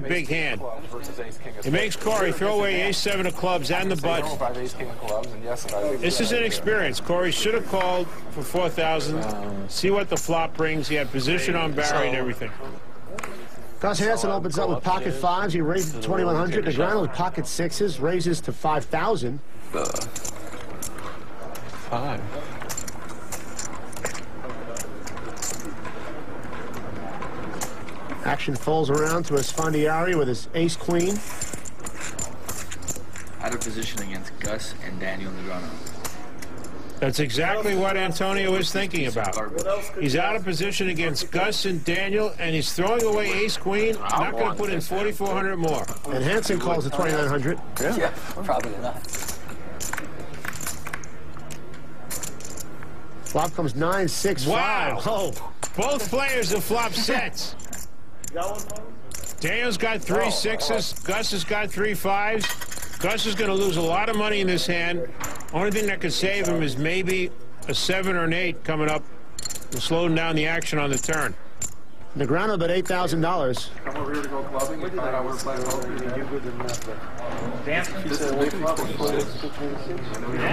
big hand. It makes Corey throw away ace-7 of clubs and the butts. This is inexperience. Corey should have called for 4,000. See what the flop brings. He had position on Barry and everything. Gus Hansen opens up with pocket fives. He raises to 2,100. Negreanu with pocket sixes, raises to 5,000. 5. Action folds around to Esfandiari with his ace-queen. Out of position against Gus and Daniel Negreanu. That's exactly what Antonio is thinking about. He's out of position against Gus and Daniel, and he's throwing away ace-queen. Not going to put in 4,400 more. And Hansen calls at 2,900. Yeah, probably not. Flop comes 9, 6, 5. Wow. Oh. Both players have flopped sets. Daniel's got 3 sixes. Gus has got 3 fives. Gus is going to lose a lot of money in this hand. Only thing that could save him is maybe a 7 or an 8 coming up and slowing down the action on the turn. Negreanu bet $8,000. Come over here to go clubbing. You find out where to play poker.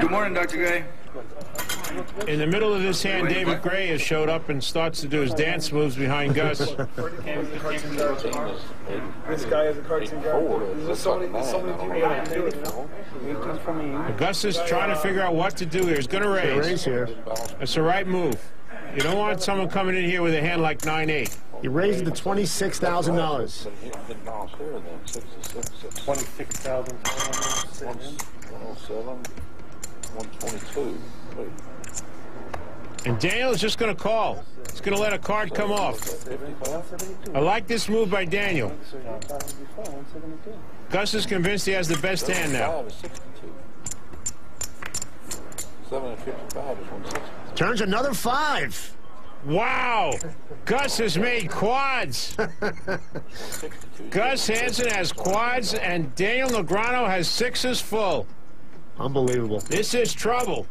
Good morning, Dr. Gray. In the middle of this hand, David Gray has showed up and starts to do his dance moves behind Gus. This guy is a cartoon guy. There's so many people that can do it, you know? Gus is trying to figure out what to do here. He's going to raise. Here. That's the right move. You don't want someone coming in here with a hand like 9-8. He raised it to $26,000. 26,000. 107, 122. And Daniel is just going to call. He's going to let a card come off. I like this move by Daniel. Gus is convinced he has the best hand now. 7 and 55 is 160. Turns another 5. Wow! Gus has made quads. Gus Hansen has quads, and Daniel Negreanu has 6s full. Unbelievable. This is trouble.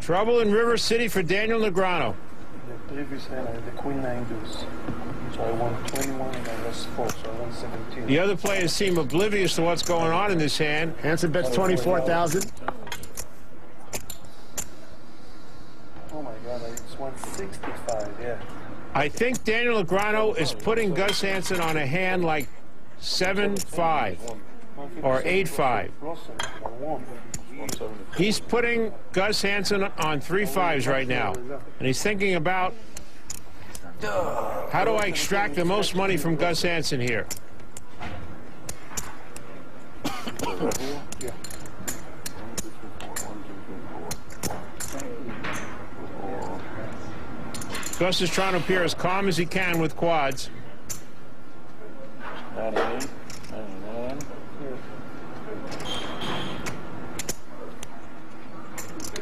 Trouble in River City for Daniel Negreanu. The previous hand, I had the queen 9 deuce. So I won 21 and I lost 4, so I won 17. The other players seem oblivious to what's going on in this hand. Hansen bets 24,000. Oh my God, it's 165, yeah. I think Daniel Negreanu is putting Gus Hansen on a hand like 7-5 or 8-5. He's putting Gus Hansen on 3 5s right now, and he's thinking about how do I extract the most money from Gus Hansen here. Gus is trying to appear as calm as he can with quads. 98, 99.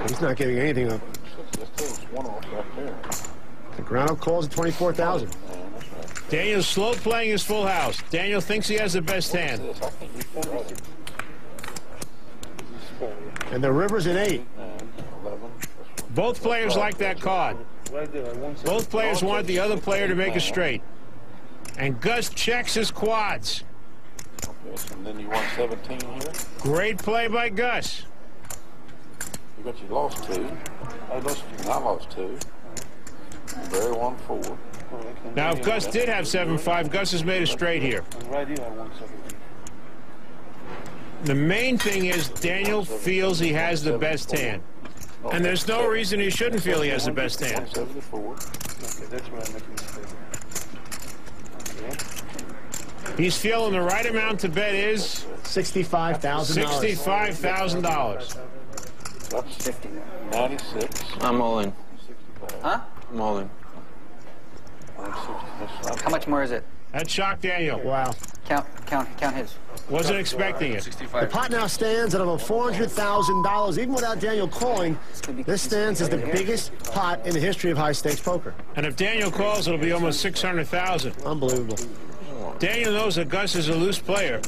He's not giving anything up. Negreanu calls at 24,000. Daniel's slow playing his full house. Daniel thinks he has the best hand. And the river's at 8. Both players like that card. Both players want the other player to make a straight. And Gus checks his quads. And then you won 17 here. Great play by Gus. But you lost 2. I lost 2. And I lost 2. Barry won 4. Now, if Gus did have 7-5, Gus has made a straight here. Right here, I won 17. The main thing is Daniel feels he has the best hand. And there's no reason he shouldn't feel he has the best hand. 174. Okay, that's where I'm making a mistake. He's feeling the right amount to bet is $65,000. $65,000. That's 96. I'm all in. 65. Huh? I'm all in. How much more is it? That shocked Daniel. Wow. Count his. Wasn't expecting it. The pot now stands at about $400,000. Even without Daniel calling, this stands as the biggest pot in the history of high-stakes poker. And if Daniel calls, it'll be almost $600,000. Unbelievable. Daniel knows that Gus is a loose player.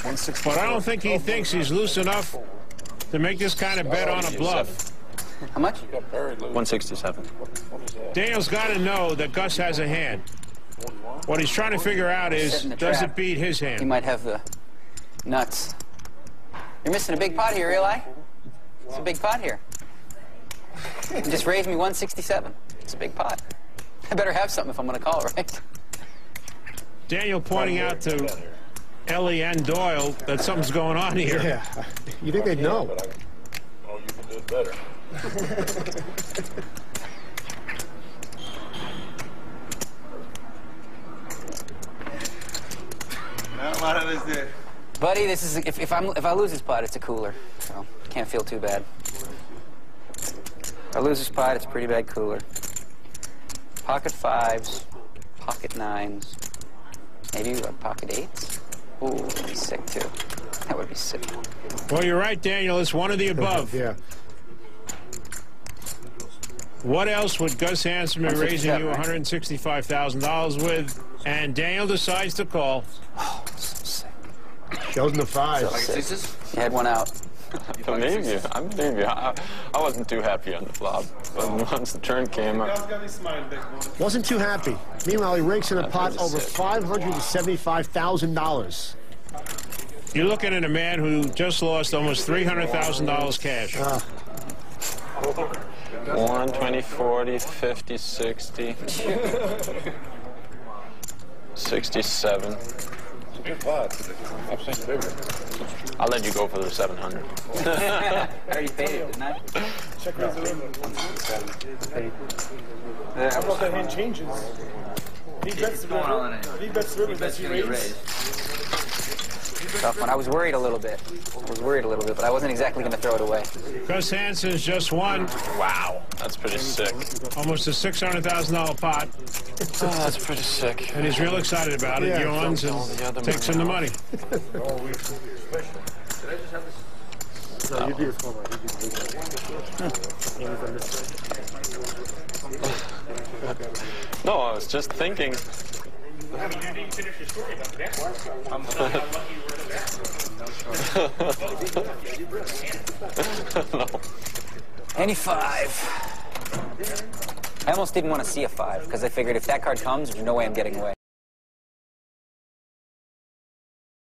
But I don't think he thinks he's loose enough to make this kind of bet on a bluff. How much? 167. Daniel's got to know that Gus has a hand. What he's trying to figure out is, Setting the does trap. it beat his He hand? might have the nuts. You're missing a big pot here, Eli. It's a big pot here. You just raised me 167. It's a big pot. I better have something if I'm going to call, right? Daniel pointing out to Ellie and Doyle that something's going on here. Yeah. You think they'd know? But I know you can do it better. Buddy, this is if I lose this pot, it's a cooler, so can't feel too bad. If I lose this pot, it's a pretty bad cooler. Pocket fives, pocket nines, maybe a pocket eights. Ooh, that'd be sick too. That would be sick. Well, you're right, Daniel. It's one of the above. Yeah. What else would Gus Hansen be raising you $167, $165,000 with? And Daniel decides to call. Oh, so sick. Shows in the fives. You had one out. I believe you. I believe you. I wasn't too happy on the flop, but once the turn came up, Wasn't too happy. Meanwhile, he rakes in a pot was over sick. $575,000. You're looking at a man who just lost almost $300,000 cash. 1, 20, 40, 50, 60, 67. Good pot. I've seen bigger. I'll let you go for the 700. I already paid it, didn't I? Check raise the river. How about that hand changes? He bets the river. He bets the river. Does he raise? Tough one. I was worried a little bit. But I wasn't exactly going to throw it away. Gus Hansen's just won Wow, that's pretty sick. almost a $600,000 pot, Oh, that's pretty sick. and he's real excited about it. Yeah. Yawns and takes in the money. No, I was just thinking. You didn't finish your story about that. I'm how lucky you were to No. Any five. I almost didn't want to see a five because I figured if that card comes, there's no way I'm getting away.